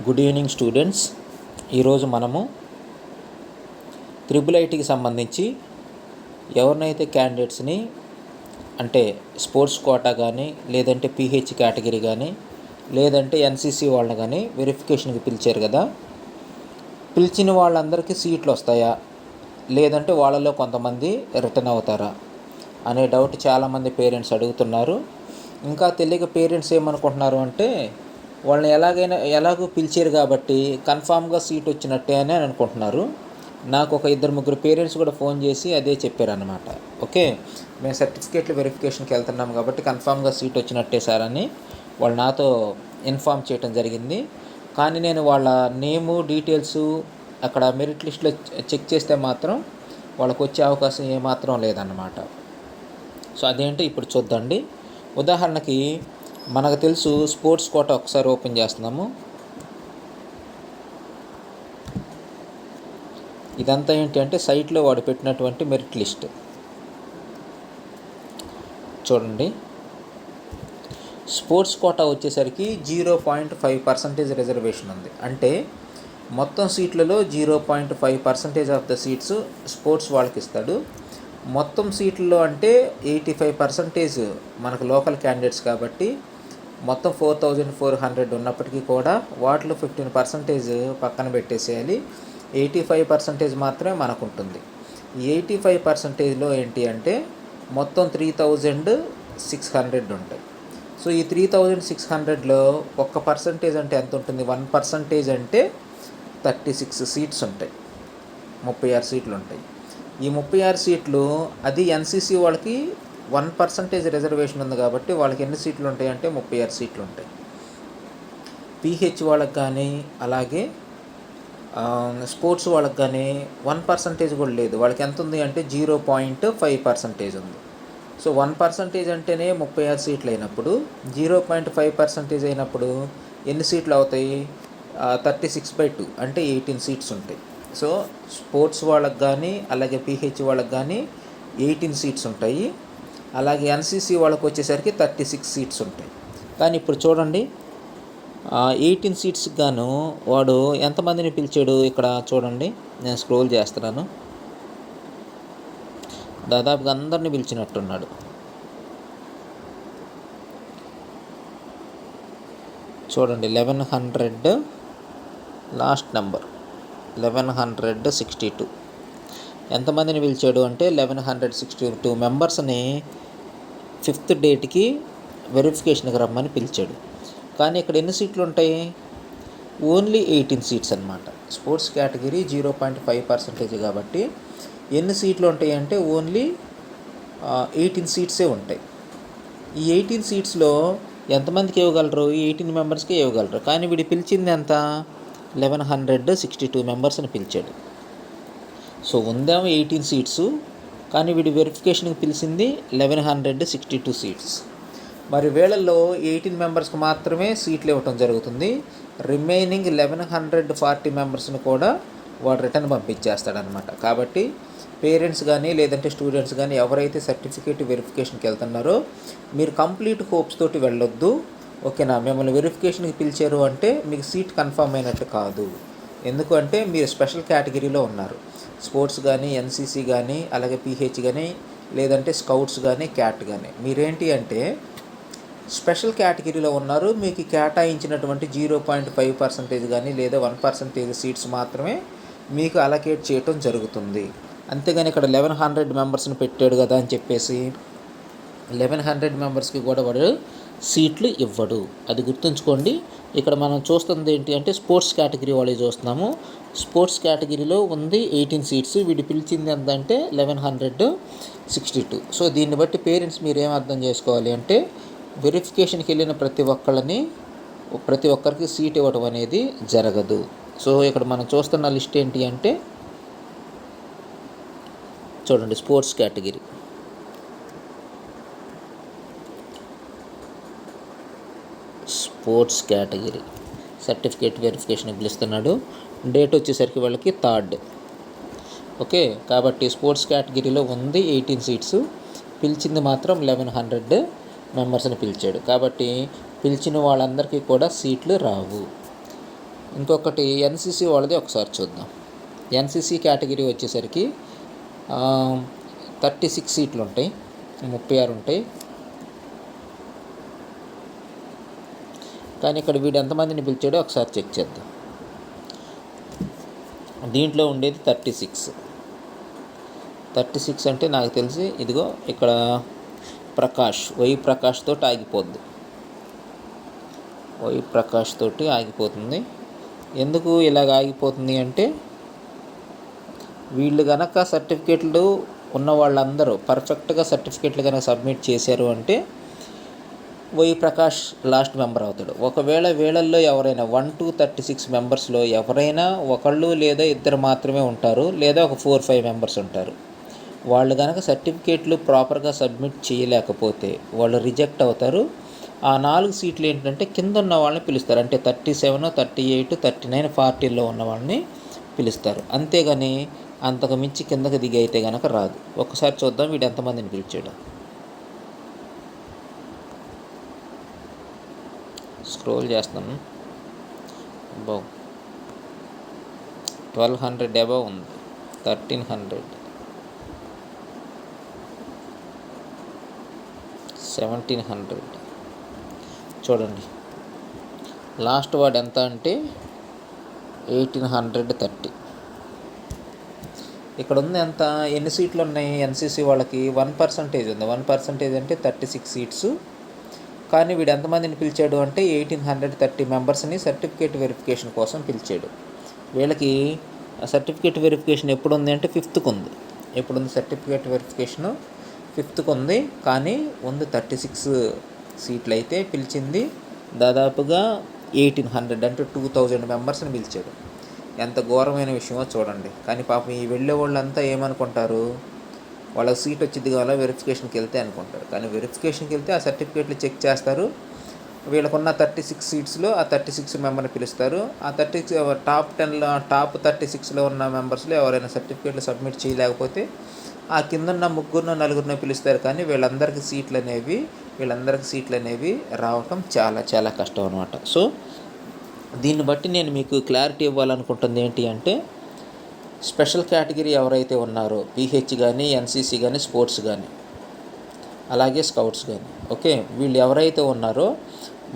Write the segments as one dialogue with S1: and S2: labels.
S1: Good evening students. ఈరోజు మనము triple ఐటీకి సంబంధించి ఎవరినైతే క్యాండిడేట్స్ని అంటే స్పోర్ట్స్ కోటా కానీ లేదంటే పీహెచ్ కేటగిరీ కానీ లేదంటే ఎన్సీసీ వాళ్ళని కానీ వెరిఫికేషన్కి పిలిచారు కదా, పిలిచిన వాళ్ళందరికీ సీట్లు వస్తాయా లేదంటే వాళ్ళలో కొంతమంది రిటర్న్ అవుతారా అనే డౌట్ చాలామంది పేరెంట్స్ అడుగుతున్నారు. ఇంకా తెలియక పేరెంట్స్ ఏమనుకుంటున్నారు అంటే వాళ్ళని ఎలాగో పిలిచారు కాబట్టి కన్ఫామ్గా సీట్ వచ్చినట్టే అని అనుకుంటున్నారు. నాకు ఒక 2-3 పేరెంట్స్ కూడా ఫోన్ చేసి అదే చెప్పారనమాట. ఓకే, మేము సర్టిఫికేట్లు వెరిఫికేషన్కి వెళ్తున్నాం కాబట్టి కన్ఫామ్గా సీట్ వచ్చినట్టే సార్ అని వాళ్ళు నాతో ఇన్ఫామ్ చేయడం జరిగింది. కానీ నేను వాళ్ళ నేము డీటెయిల్స్ అక్కడ మెరిట్ లిస్ట్లో చెక్ చేస్తే మాత్రం వాళ్ళకు వచ్చే అవకాశం ఏమాత్రం లేదన్నమాట. సో అదేంటో ఇప్పుడు చూద్దండి. ఉదాహరణకి మనకు తెలుసు స్పోర్ట్స్ కోటా ఒకసారి ఓపెన్ చేస్తున్నాము. ఇదంతా ఏంటి అంటే సైట్లో వాడు పెట్టినటువంటి మెరిట్ లిస్ట్ చూడండి. స్పోర్ట్స్ కోటా వచ్చేసరికి 0.5% రిజర్వేషన్ ఉంది. అంటే మొత్తం సీట్లలో 0.5% ఆఫ్ ద సీట్స్ స్పోర్ట్స్ వాళ్ళకి ఇస్తాడు. మొత్తం సీట్లలో అంటే 85% మనకు లోకల్ క్యాండిడేట్స్ కాబట్టి మొత్తం 4400 ఉన్నప్పటికీ కూడా వాటిలో 15% పక్కన పెట్టేసేయాలి. 85% మాత్రమే మనకు ఉంటుంది. ఈ 85%లో ఏంటి అంటే మొత్తం 3600 ఉంటాయి. సో ఈ 3600లో 1% అంటే ఎంత ఉంటుంది? 1% అంటే 36 సీట్స్ ఉంటాయి. 36 సీట్లు ఉంటాయి. ఈ 36 సీట్లు అది ఎన్సీసీ వాళ్ళకి 1% రిజర్వేషన్ ఉంది కాబట్టి వాళ్ళకి ఎన్ని సీట్లు ఉంటాయి అంటే 36 సీట్లు ఉంటాయి. పీహెచ్ వాళ్ళకి కానీ అలాగే స్పోర్ట్స్ వాళ్ళకి కానీ 1% కూడా లేదు. వాళ్ళకి ఎంత ఉంది అంటే 0.5% ఉంది. సో 1% అంటేనే 36 సీట్లు అయినప్పుడు 0.5% అయినప్పుడు ఎన్ని సీట్లు అవుతాయి? 36/2 అంటే 18 సీట్స్ ఉంటాయి. సో స్పోర్ట్స్ వాళ్ళకి కానీ అలాగే పీహెచ్ వాళ్ళకి కానీ 18 సీట్స్ ఉంటాయి. అలాగే ఎన్సీసీ వాళ్ళకి వచ్చేసరికి 36 సీట్స్ ఉంటాయి. కానీ ఇప్పుడు చూడండి, 18 సీట్స్కి గాను వాడు ఎంతమందిని పిలిచాడు ఇక్కడ చూడండి. నేను స్క్రోల్ చేస్తున్నాను. దాదాపుగా అందరిని పిలిచినట్టున్నాడు. చూడండి, 1100 లాస్ట్ నెంబర్ 1162. ఎంతమందిని పిలిచాడు అంటే 1162 మెంబర్స్ని 5th డేట్కి వెరిఫికేషన్కి రమ్మని పిలిచాడు. కానీ ఇక్కడ ఎన్ని సీట్లు ఉంటాయి? ఓన్లీ 18 సీట్స్ అనమాట. స్పోర్ట్స్ కేటగిరీ 0.5% కాబట్టి ఎన్ని సీట్లు ఉంటాయి అంటే ఓన్లీ 18 సీట్సే ఉంటాయి. ఈ 18 సీట్స్లో ఎంతమందికి ఇవ్వగలరు? ఈ 18 మెంబర్స్కి ఇవ్వగలరు. కానీ వీడు పిలిచింది ఎంత? 1162 మెంబర్స్ని పిలిచాడు. సో ఉందేమో 18 సీట్స్, కానీ వీడి వెరిఫికేషన్కి పిలిచింది 1162 సీట్స్. మరి వీళ్ళల్లో 18 మెంబర్స్కి మాత్రమే సీట్లు ఇవ్వటం జరుగుతుంది. రిమైనింగ్ 1140 మెంబర్స్ని కూడా వాడు రిటర్న్ పంపించేస్తాడనమాట. కాబట్టి పేరెంట్స్ కానీ లేదంటే స్టూడెంట్స్ కానీ ఎవరైతే సర్టిఫికేట్ వెరిఫికేషన్కి వెళ్తున్నారో మీరు కంప్లీట్ హోప్స్ తోటి వెళ్ళొద్దు. ఓకేనా? మిమ్మల్ని వెరిఫికేషన్కి పిలిచారు అంటే మీకు సీట్ కన్ఫర్మ్ అయినట్టు కాదు. ఎందుకంటే మీరు స్పెషల్ కేటగిరీలో ఉన్నారు. స్పోర్ట్స్ కానీ ఎన్సీసీ కానీ అలాగే పీహెచ్ కానీ లేదంటే స్కౌట్స్ కానీ క్యాట్ కానీ మీరేంటి అంటే స్పెషల్ కేటగిరీలో ఉన్నారు. మీకు కేటాయించినటువంటి 0.5% కానీ లేదా 1% సీట్స్ మాత్రమే మీకు అలకేట్ చేయటం జరుగుతుంది. అంతేగాని ఇక్కడ 1100 మెంబర్స్ని పెట్టాడు కదా అని చెప్పేసి 1100 మెంబర్స్కి కూడా వాడు సీట్లు ఇవ్వడు. అది గుర్తుంచుకోండి. ఇక్కడ మనం చూస్తుంది ఏంటి అంటే స్పోర్ట్స్ కేటగిరీ వాళ్ళే చూస్తున్నాము. స్పోర్ట్స్ కేటగిరీలో ఉంది 18 సీట్స్. వీడు పిలిచింది ఎంతంటే 1162. సో దీన్ని బట్టి పేరెంట్స్ మీరు ఏం అర్థం చేసుకోవాలి అంటే వెరిఫికేషన్కి వెళ్ళిన ప్రతి ఒక్కరికి సీట్ ఇవ్వడం అనేది జరగదు. సో ఇక్కడ మనం చూస్తున్న లిస్ట్ ఏంటి అంటే చూడండి, స్పోర్ట్స్ కేటగిరీ సర్టిఫికేట్ వెరిఫికేషన్కి పిలుస్తున్నాడు. డేట్ వచ్చేసరికి వాళ్ళకి 3rd. ఓకే, కాబట్టి స్పోర్ట్స్ కేటగిరీలో ఉంది 18 సీట్స్, పిలిచింది మాత్రం 1100 మెంబర్స్ని పిలిచాడు. కాబట్టి పిలిచిన వాళ్ళందరికీ కూడా సీట్లు రావు. ఇంకొకటి ఎన్సీసీ వాళ్ళది ఒకసారి చూద్దాం. ఎన్సీసీ కేటగిరీ వచ్చేసరికి 36 సీట్లు ఉంటాయి, 36 ఉంటాయి. కానీ ఇక్కడ వీడు ఎంతమందిని పిలిచాడో ఒకసారి చెక్ చేద్దాం. దీంట్లో ఉండేది 36 అంటే నాకు తెలిసి ఇదిగో ఇక్కడ వై ప్రకాష్ తోటి ఆగిపోద్ది. వై ప్రకాష్ తోటి ఆగిపోతుంది. ఎందుకు ఇలాగ ఆగిపోతుంది అంటే వీళ్ళు కనుక సర్టిఫికేట్లు ఉన్న వాళ్ళందరూ పర్ఫెక్ట్గా సర్టిఫికేట్లు కనుక సబ్మిట్ చేశారు అంటే వై ప్రకాష్ లాస్ట్ మెంబర్ అవుతాడు. ఒకవేళ వీళ్ళల్లో ఎవరైనా 1 to 36 మెంబర్స్లో ఎవరైనా ఒకళ్ళు లేదా ఇద్దరు మాత్రమే ఉంటారు, లేదా ఒక 4-5 మెంబర్స్ ఉంటారు. వాళ్ళు కనుక సర్టిఫికేట్లు ప్రాపర్గా సబ్మిట్ చేయలేకపోతే వాళ్ళు రిజెక్ట్ అవుతారు. ఆ 4 సీట్లు ఏంటంటే కింద ఉన్న వాళ్ళని పిలుస్తారు. అంటే 37, 38, 39, 40లో ఉన్న వాళ్ళని పిలుస్తారు. అంతేగాని అంతకు మించి కిందకి దిగి అయితే కనుక రాదు. ఒకసారి చూద్దాం వీడు ఎంతమందిని పిలిచాడు. స్క్రోల్ చేస్తాను. 1200 అబవ్ ఉంది, 1300, 1700. చూడండి లాస్ట్ వాడు ఎంత అంటే 1830. ఇక్కడ ఉంది ఎంత, ఎన్ని సీట్లు ఉన్నాయి ఎన్సీసీ వాళ్ళకి? 1% ఉంది. 1% అంటే 36 సీట్స్. కానీ వీడు ఎంతమందిని పిలిచాడు అంటే 1830 మెంబర్స్ని సర్టిఫికేట్ వెరిఫికేషన్ కోసం పిలిచాడు. వీళ్ళకి సర్టిఫికేట్ వెరిఫికేషన్ ఎప్పుడు ఉంది అంటే 5th ఉంది. ఎప్పుడు ఉంది సర్టిఫికేట్ వెరిఫికేషను? 5th ఉంది. కానీ ఉంది 36 సీట్లు అయితే పిలిచింది దాదాపుగా 1800 అంటే 2000 మెంబర్స్ని పిలిచాడు. ఎంత ఘోరమైన విషయమో చూడండి. కానీ పాపం ఈ వెళ్ళే వాళ్ళంతా ఏమనుకుంటారు, వాళ్ళకి సీట్ వచ్చింది కావాలా వెరిఫికేషన్కి వెళ్తే అనుకుంటారు. కానీ వెరిఫికేషన్కి వెళ్తే ఆ సర్టిఫికేట్లు చెక్ చేస్తారు. వీళ్ళకున్న 36 సీట్స్లో ఆ 36 మెంబర్ని పిలుస్తారు. ఆ 36 టాప్ 10లో టాప్ 36లో ఉన్న మెంబర్స్లో ఎవరైనా సర్టిఫికేట్లు సబ్మిట్ చేయలేకపోతే ఆ కిందన్న 3-4 పిలుస్తారు. కానీ వీళ్ళందరికీ సీట్లు అనేవి రావటం చాలా చాలా కష్టం అనమాట. సో దీన్ని బట్టి నేను మీకు క్లారిటీ ఇవ్వాలనుకుంటుంది ఏంటి అంటే స్పెషల్ కేటగిరీ ఎవరైతే ఉన్నారో పీహెచ్ కానీ, ఎన్సీసీ కానీ, స్పోర్ట్స్ కానీ, అలాగే స్కౌట్స్ కానీ, ఓకే, వీళ్ళు ఎవరైతే ఉన్నారో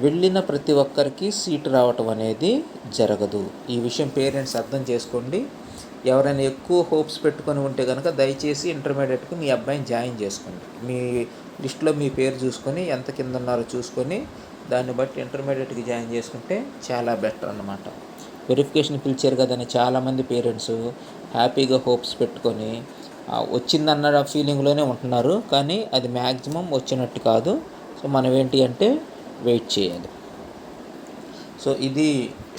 S1: వెళ్ళిన ప్రతి ఒక్కరికి సీటు రావటం అనేది జరగదు. ఈ విషయం పేరెంట్స్ అర్థం చేసుకోండి. ఎవరైనా ఎక్కువ హోప్స్ పెట్టుకొని ఉంటే కనుక దయచేసి ఇంటర్మీడియట్కి మీ అబ్బాయిని జాయిన్ చేసుకోండి. మీ లిస్ట్లో మీ పేరు చూసుకొని ఎంత కింద ఉన్నారో చూసుకొని దాన్ని బట్టి ఇంటర్మీడియట్కి జాయిన్ చేసుకుంటే చాలా బెటర్ అన్నమాట. వెరిఫికేషన్ పిలిచారు కదని చాలామంది పేరెంట్స్ హ్యాపీగా హోప్స్ పెట్టుకొని వచ్చిందన్న ఫీలింగ్లోనే ఉంటున్నారు. కానీ అది మ్యాక్సిమం వచ్చినట్టు కాదు. సో మనం ఏంటి అంటే వెయిట్ చేయాలి. సో ఇది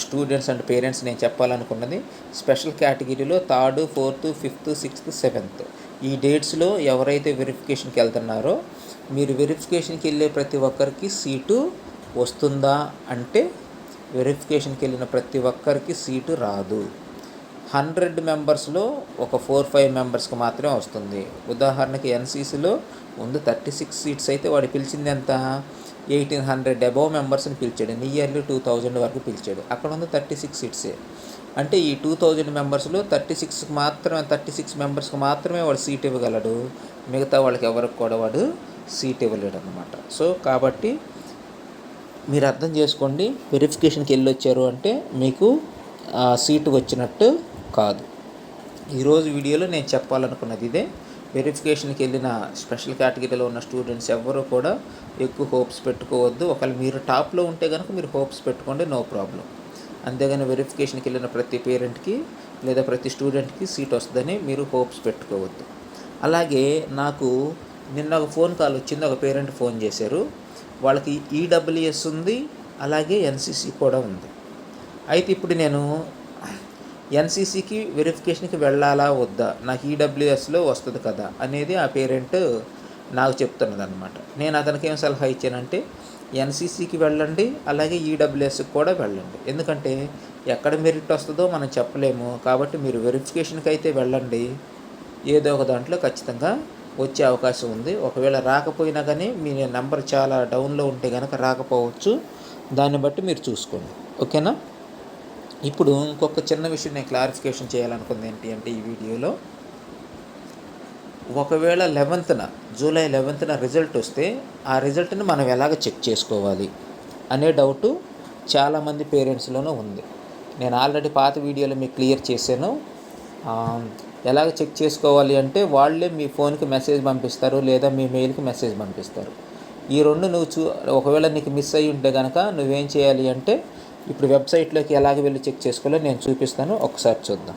S1: స్టూడెంట్స్ అండ్ పేరెంట్స్ నేను చెప్పాలనుకున్నది. స్పెషల్ కేటగిరీలో 3rd, 4th, 5th, 6th, 7th ఈ డేట్స్లో ఎవరైతే వెరిఫికేషన్కి వెళ్తున్నారో మీరు వెరిఫికేషన్కి వెళ్ళే ప్రతి ఒక్కరికి సీటు వస్తుందా అంటే వెరిఫికేషన్కి వెళ్ళిన ప్రతి ఒక్కరికి సీటు రాదు. 100 మెంబర్స్లో ఒక 4-5 మెంబర్స్కి మాత్రమే వస్తుంది. ఉదాహరణకి ఎన్సీసీలో ఉంది 36 సీట్స్ అయితే వాడు పిలిచింది ఎంత, 1800 అబవ్ మెంబర్స్ని పిలిచాడు. నియర్లీ 2000 వరకు పిలిచాడు. అక్కడ ఉంది 36 సీట్సే. అంటే ఈ 2000 మెంబర్స్లో 36 మెంబర్స్కి మాత్రమే వాడు సీట్ ఇవ్వగలడు. మిగతా వాళ్ళకి ఎవరికి కూడా వాడు సీట్ ఇవ్వలేడు అన్నమాట. సో కాబట్టి మీరు అర్థం చేసుకోండి, వెరిఫికేషన్కి వెళ్ళి వచ్చారు అంటే మీకు సీటు వచ్చినట్టు కాదు. ఈరోజు వీడియోలో నేను చెప్పాలనుకున్నది ఇదే. వెరిఫికేషన్కి వెళ్ళిన స్పెషల్ కేటగిరీలో ఉన్న స్టూడెంట్స్ ఎవ్వరూ కూడా ఎక్కువ హోప్స్ పెట్టుకోవద్దు. ఒకవేళ మీరు టాప్లో ఉంటే కనుక మీరు హోప్స్ పెట్టుకోండి, నో ప్రాబ్లం. అంతేగాని వెరిఫికేషన్కి వెళ్ళిన ప్రతి పేరెంట్కి లేదా ప్రతి స్టూడెంట్కి సీట్ వస్తుందని మీరు హోప్స్ పెట్టుకోవద్దు. అలాగే నాకు నిన్న ఒక ఫోన్ కాల్ వచ్చింది. ఒక పేరెంట్ ఫోన్ చేశారు. వాళ్ళకి ఈడబ్ల్యూఎస్ ఉంది, అలాగే ఎన్సీసీ కూడా ఉంది. అయితే ఇప్పుడు నేను ఎన్సీసీకి వెరిఫికేషన్కి వెళ్ళాలా వద్దా, నాకు ఈడబ్ల్యూఎస్లో వస్తుంది కదా అనేది ఆ పేరెంట్ నాకు చెప్తున్నది అనమాట. నేను అతనికి ఏం సలహా ఇచ్చానంటే ఎన్సీసీకి వెళ్ళండి, అలాగే ఈడబ్ల్యూఎస్కి కూడా వెళ్ళండి. ఎందుకంటే ఎక్కడ మెరిట్ వస్తుందో మనం చెప్పలేము. కాబట్టి మీరు వెరిఫికేషన్కి అయితే వెళ్ళండి, ఏదో ఒక దాంట్లో ఖచ్చితంగా వచ్చే అవకాశం ఉంది. ఒకవేళ రాకపోయినా కానీ మీ నెంబర్ చాలా డౌన్లో ఉంటే కనుక రాకపోవచ్చు. దాన్ని బట్టి మీరు చూసుకోండి, ఓకేనా? ఇప్పుడు ఇంకొక చిన్న విషయం నేను క్లారిఫికేషన్ చేయాలనుకుంది ఏంటి అంటే ఈ వీడియోలో, ఒకవేళ జూలై 11న రిజల్ట్ వస్తే ఆ రిజల్ట్ని మనం ఎలాగ చెక్ చేసుకోవాలి అనే డౌటు చాలామంది పేరెంట్స్లోనూ ఉంది. నేను ఆల్రెడీ పాత వీడియోలో మీకు క్లియర్ చేశాను. ఎలాగ చెక్ చేసుకోవాలి అంటే వాళ్ళే మీ ఫోన్కి మెసేజ్ పంపిస్తారు లేదా మీ మెయిల్కి మెసేజ్ పంపిస్తారు. ఈ రెండు నువ్వు ఒకవేళ నీకు మిస్ అయ్యి ఉంటే కనుక నువ్వేం చేయాలి అంటే ఇప్పుడు వెబ్సైట్లోకి ఎలాగ వెళ్ళి చెక్ చేసుకోవాలో నేను చూపిస్తాను, ఒకసారి చూద్దాం.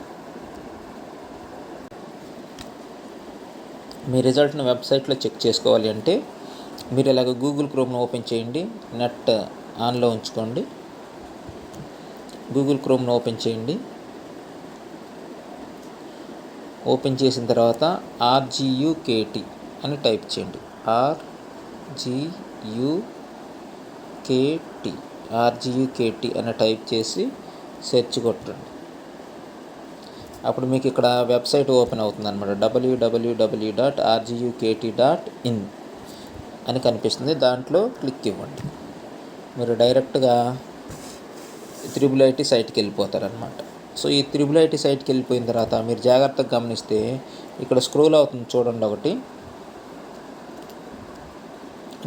S1: మీ రిజల్ట్ని వెబ్సైట్లో చెక్ చేసుకోవాలి అంటే మీరు ఇలాగ గూగుల్ క్రోమ్ను ఓపెన్ చేయండి, నెట్ ఆన్లో ఉంచుకోండి. గూగుల్ క్రోమ్ను ఓపెన్ చేయండి. ఓపెన్ చేసిన తర్వాత RGUKT అని టైప్ చేయండి. RGUKT అని టైప్ చేసి సెర్చ్ కొట్టండి. అప్పుడు మీకు ఇక్కడ వెబ్సైట్ ఓపెన్ అవుతుంది అనమాట. www.rgukt.in అని కనిపిస్తుంది. దాంట్లో క్లిక్ ఇవ్వండి. మీరు డైరెక్ట్గా IIIT సైట్కి వెళ్ళిపోతారనమాట. సో ఈ IIIT సైట్కి వెళ్ళిపోయిన తర్వాత మీరు జాగ్రత్తగా గమనిస్తే ఇక్కడ స్క్రోల్ అవుతుంది చూడండి, ఒకటి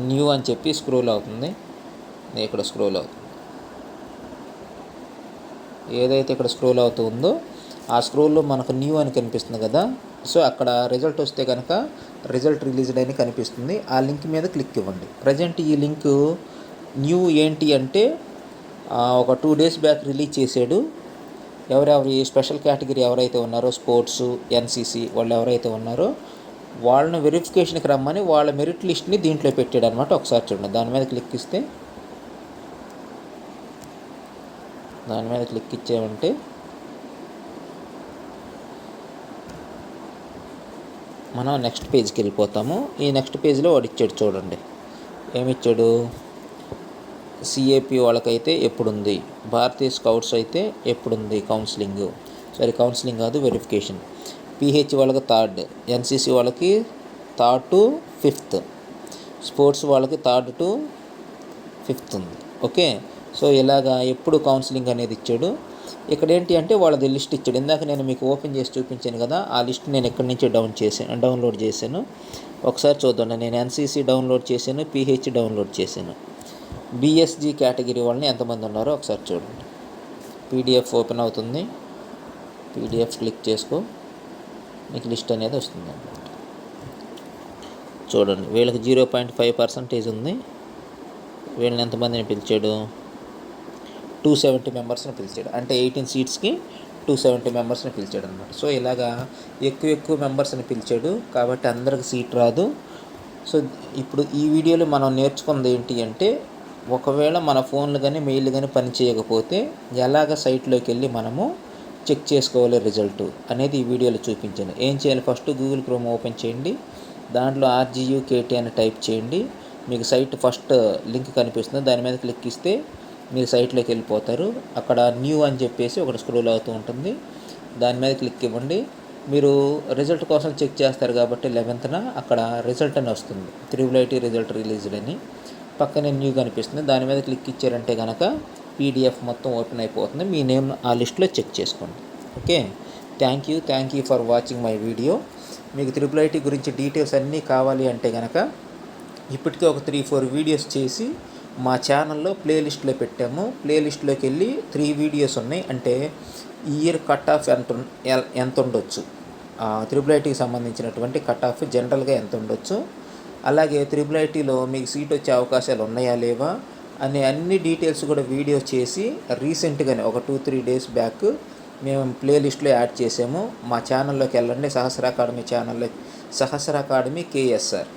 S1: న్యూ అని చెప్పి స్క్రోల్ అవుతుంది. ఇక్కడ స్క్రోల్ అవుతుంది, ఏదైతే ఇక్కడ స్క్రోల్ అవుతుందో ఆ స్క్రోల్లో మనకు న్యూ అని కనిపిస్తుంది కదా. సో అక్కడ రిజల్ట్ వస్తే కనుక రిజల్ట్ రిలీజ్డ్ అని కనిపిస్తుంది. ఆ లింక్ మీద క్లిక్ ఇవ్వండి. ప్రజెంట్ ఈ లింక్ న్యూ ఏంటి అంటే ఒక 2 days బ్యాక్ రిలీజ్ చేశాడు. ఎవరెవరు ఈ స్పెషల్ కేటగిరీ ఎవరైతే ఉన్నారో స్పోర్ట్స్, NCC వాళ్ళు ఎవరైతే ఉన్నారో వాళ్ళని వెరిఫికేషన్కి రమ్మని వాళ్ళ మెరిట్ లిస్ట్ని దీంట్లో పెట్టాడు అనమాట. ఒకసారి చూడండి. దాని మీద క్లిక్ ఇచ్చామంటే మనం నెక్స్ట్ పేజ్కి వెళ్ళిపోతాము. ఈ నెక్స్ట్ పేజ్లో వాడు ఇచ్చాడు చూడండి. ఏమిచ్చాడు? CAP వాళ్ళకైతే ఎప్పుడుంది, భారతీయ స్కౌట్స్ అయితే ఎప్పుడుంది కౌన్సిలింగ్ కాదు, వెరిఫికేషన్. PH వాళ్ళకి 3rd, NCC వాళ్ళకి 3rd to 5th, స్పోర్ట్స్ వాళ్ళకి 3rd to 5th ఉంది. ఓకే, సో ఇలాగా ఎప్పుడు కౌన్సిలింగ్ అనేది ఇచ్చాడు. ఇక్కడ ఏంటి అంటే వాళ్ళది లిస్ట్ ఇచ్చాడు. ఇందాక నేను మీకు ఓపెన్ చేసి చూపించాను కదా, ఆ లిస్ట్ నేను ఎక్కడి నుంచి డౌన్లోడ్ చేశాను. ఒకసారి చూద్దాం. నేను NCC డౌన్లోడ్ చేశాను, PH డౌన్లోడ్ చేశాను. BSG కేటగిరీ వాళ్ళని ఎంతమంది ఉన్నారో ఒకసారి చూడండి. PDF ఓపెన్ అవుతుంది. PDF క్లిక్ చేసుకో, మీకు లిస్ట్ అనేది వస్తుంది అన్నమాట. చూడండి, వీళ్ళకి 0.5% ఉంది. వీళ్ళని ఎంతమందిని పిలిచాడు? 270 మెంబర్స్ని పిలిచాడు. అంటే 18 సీట్స్కి 270 మెంబర్స్ని పిలిచాడు అనమాట. సో ఇలాగా ఎక్కువ మెంబర్స్ని పిలిచాడు కాబట్టి అందరికి సీట్ రాదు. సో ఇప్పుడు ఈ వీడియోలో మనం నేర్చుకున్నది ఏంటి అంటే, ఒకవేళ మన ఫోన్లు కానీ మెయిల్ కానీ పని చేయకపోతే ఎలాగ సైట్లోకి వెళ్ళి మనము చెక్ చేసుకోవాలి రిజల్ట్ అనేది ఈ వీడియోలో చూపించాను. ఏం చేయాలి? ఫస్ట్ గూగుల్ క్రోమ్ ఓపెన్ చేయండి. దాంట్లో RGUKT అని టైప్ చేయండి. మీకు సైట్ ఫస్ట్ లింక్ కనిపిస్తుంది, దాని మీద క్లిక్ ఇస్తే మీరు సైట్లోకి వెళ్ళిపోతారు. అక్కడ న్యూ అని చెప్పేసి ఒకటి స్క్రోల్ అవుతూ ఉంటుంది. దాని మీద క్లిక్ ఇవ్వండి. మీరు రిజల్ట్ కోసం చెక్ చేస్తారు కాబట్టి 11న అక్కడ రిజల్ట్ అని వస్తుంది, IIIT రిజల్ట్ రిలీజ్డ్ అని. పక్కనే న్యూ కనిపిస్తుంది. దాని మీద క్లిక్ ఇచ్చారంటే కనుక PDF మొత్తం ఓపెన్ అయిపోతుంది. మీ నేమ్ ఆ లిస్ట్లో చెక్ చేసుకోండి. Okay, thank you for watching my video. మీకు IIIT గురించి డీటెయిల్స్ అన్నీ కావాలి అంటే కనుక ఇప్పటికే ఒక 3-4 వీడియోస్ చేసి మా ఛానల్లో ప్లేలిస్ట్లో పెట్టాము. ప్లేలిస్ట్లోకి వెళ్ళి 3 వీడియోస్ ఉన్నాయి. అంటే ఈ ఇయర్ కట్ ఆఫ్ ఎంత ఉండొచ్చు, IIITకి సంబంధించినటువంటి కట్ ఆఫ్ జనరల్గా ఎంత ఉండొచ్చు, అలాగే IIITలో మీకు సీట్ వచ్చే అవకాశాలు ఉన్నాయా లేవా అనే అన్ని డీటెయిల్స్ కూడా వీడియో చేసి రీసెంట్గానే ఒక 2-3 days బ్యాక్ మేము ప్లేలిస్ట్లో యాడ్ చేసాము. మా ఛానల్లోకి వెళ్ళండి. సహస్ర అకాడమీ KSR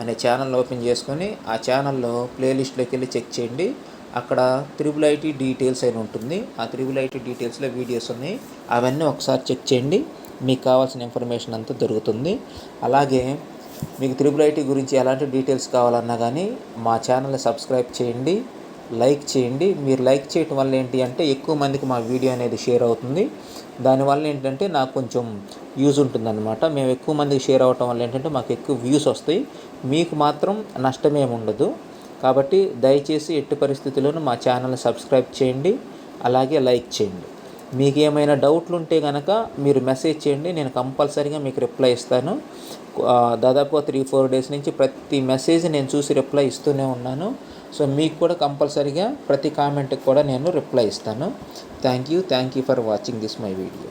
S1: అనే ఛానల్ ఓపెన్ చేసుకొని ఆ ఛానల్లో ప్లేలిస్ట్లోకి వెళ్ళి చెక్ చేయండి. అక్కడ IIIT డీటెయిల్స్ అని ఉంటుంది. ఆ IIIT డీటెయిల్స్లో వీడియోస్ ఉన్నాయి. అవన్నీ ఒకసారి చెక్ చేయండి, మీకు కావాల్సిన ఇన్ఫర్మేషన్ అంతా దొరుకుతుంది. అలాగే మీకు IIIT గురించి ఎలాంటి డీటెయిల్స్ కావాలన్నా కానీ మా ఛానల్ని సబ్స్క్రైబ్ చేయండి, లైక్ చేయండి. మీరు లైక్ చేయటం వల్ల ఏంటి అంటే ఎక్కువ మందికి మా వీడియో అనేది షేర్ అవుతుంది. దానివల్ల ఏంటంటే నాకు కొంచెం యూజ్ ఉంటుందన్నమాట. మేము ఎక్కువ మందికి షేర్ అవ్వటం వల్ల ఏంటంటే మాకు ఎక్కువ వ్యూస్ వస్తాయి, మీకు మాత్రం నష్టమేమి ఉండదు. కాబట్టి దయచేసి ఎట్టి పరిస్థితుల్లోనూ మా ఛానల్ని సబ్స్క్రైబ్ చేయండి, అలాగే లైక్ చేయండి. మీకు ఏమైనా డౌట్లు ఉంటే కనుక మీరు మెసేజ్ చేయండి, నేను కంపల్సరీగా మీకు రిప్లై ఇస్తాను. దాదాపు 3-4 డేస్ నుంచి ప్రతి మెసేజ్ నేను చూసి రిప్లై ఇస్తూనే ఉన్నాను. సో మీకు కూడా కంపల్సరీగా ప్రతి కామెంట్కి కూడా నేను రిప్లై ఇస్తాను. Thank you for watching this my video.